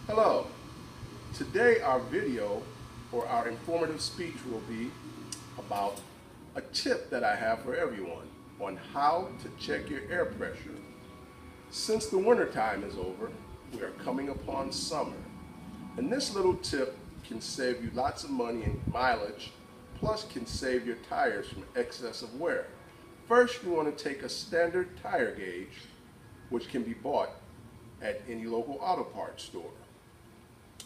Hello. Today our video or our informative speech will be about a tip that I have for everyone on how to check your air pressure. Since the winter time is over, we are coming upon summer. And this little tip can save you lots of money and mileage, plus can save your tires from excessive wear. First, you want to take a standard tire gauge, which can be bought at any local auto parts store.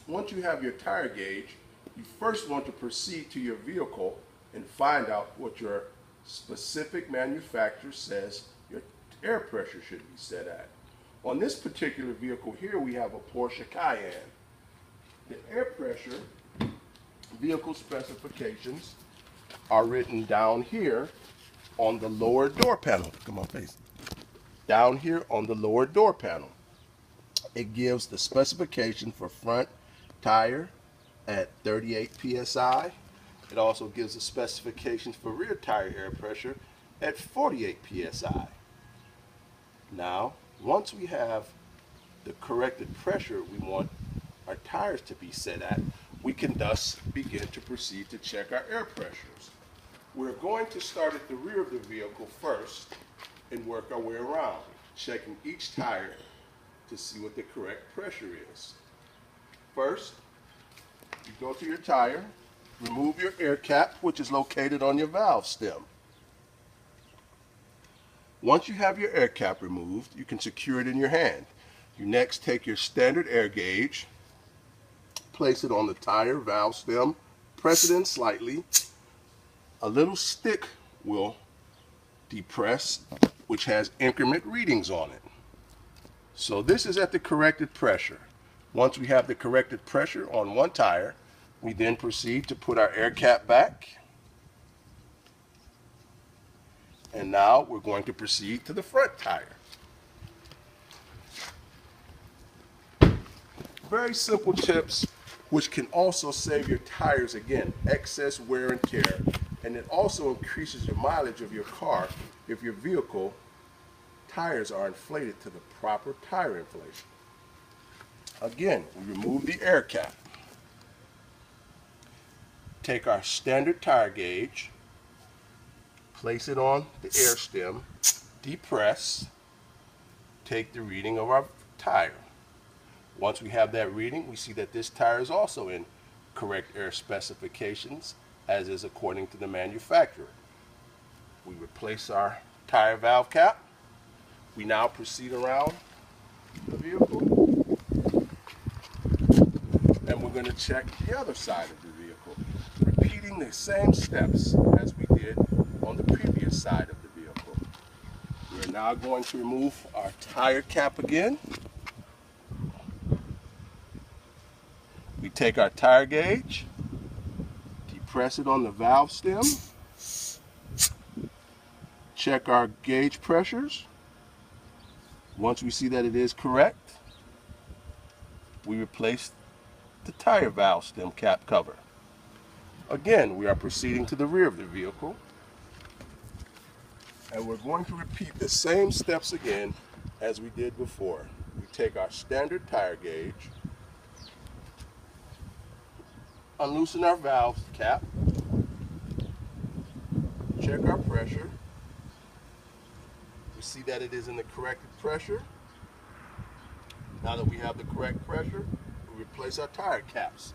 Once you have your tire gauge, you first want to proceed to your vehicle and find out what your specific manufacturer says your air pressure should be set at. On this particular vehicle here, we have a Porsche Cayenne. The air pressure vehicle specifications are written down here on the lower door panel. Come on, face. Down here on the lower door panel. It gives the specification for front tire at 38 psi. It also gives the specifications for rear tire air pressure at 48 psi. Now, once we have the corrected pressure we want our tires to be set at, we can thus begin to proceed to check our air pressures. We're going to start at the rear of the vehicle first and work our way around, checking each tire to see what the correct pressure is. First, you go to your tire, remove your air cap, which is located on your valve stem. Once you have your air cap removed, you can secure it in your hand. You next take your standard air gauge, place it on the tire valve stem, press it in slightly. A little stick will depress, which has increment readings on it. So this is at the corrected pressure. Once we have the corrected pressure on one tire, we then proceed to put our air cap back. And now we're going to proceed to the front tire. Very simple tips, which can also save your tires, again, excess wear and tear. And it also increases your mileage of your car if your vehicle tires are inflated to the proper tire inflation. Again, we remove the air cap. Take our standard tire gauge, place it on the air stem, depress, take the reading of our tire. Once we have that reading, we see that this tire is also in correct air specifications, as is according to the manufacturer. We replace our tire valve cap. We now proceed around the vehicle, and we're going to check the other side of the vehicle, repeating the same steps as we did on the previous side of the vehicle. We're now going to remove our tire cap again. We take our tire gauge, depress it on the valve stem, check our gauge pressures. Once we see that it is correct, we replace the tire valve stem cap cover. Again, we are proceeding to the rear of the vehicle, and we're going to repeat the same steps again as we did before. We take our standard tire gauge, unloosen our valve cap, check our pressure. We see that it is in the corrected pressure. Now that we have the correct pressure, we replace our tire caps.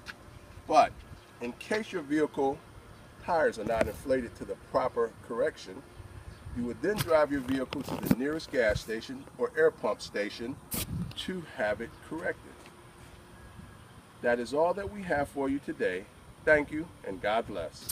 But in case your vehicle tires are not inflated to the proper correction, you would then drive your vehicle to the nearest gas station or air pump station to have it corrected. That is all that we have for you today. Thank you, and God bless.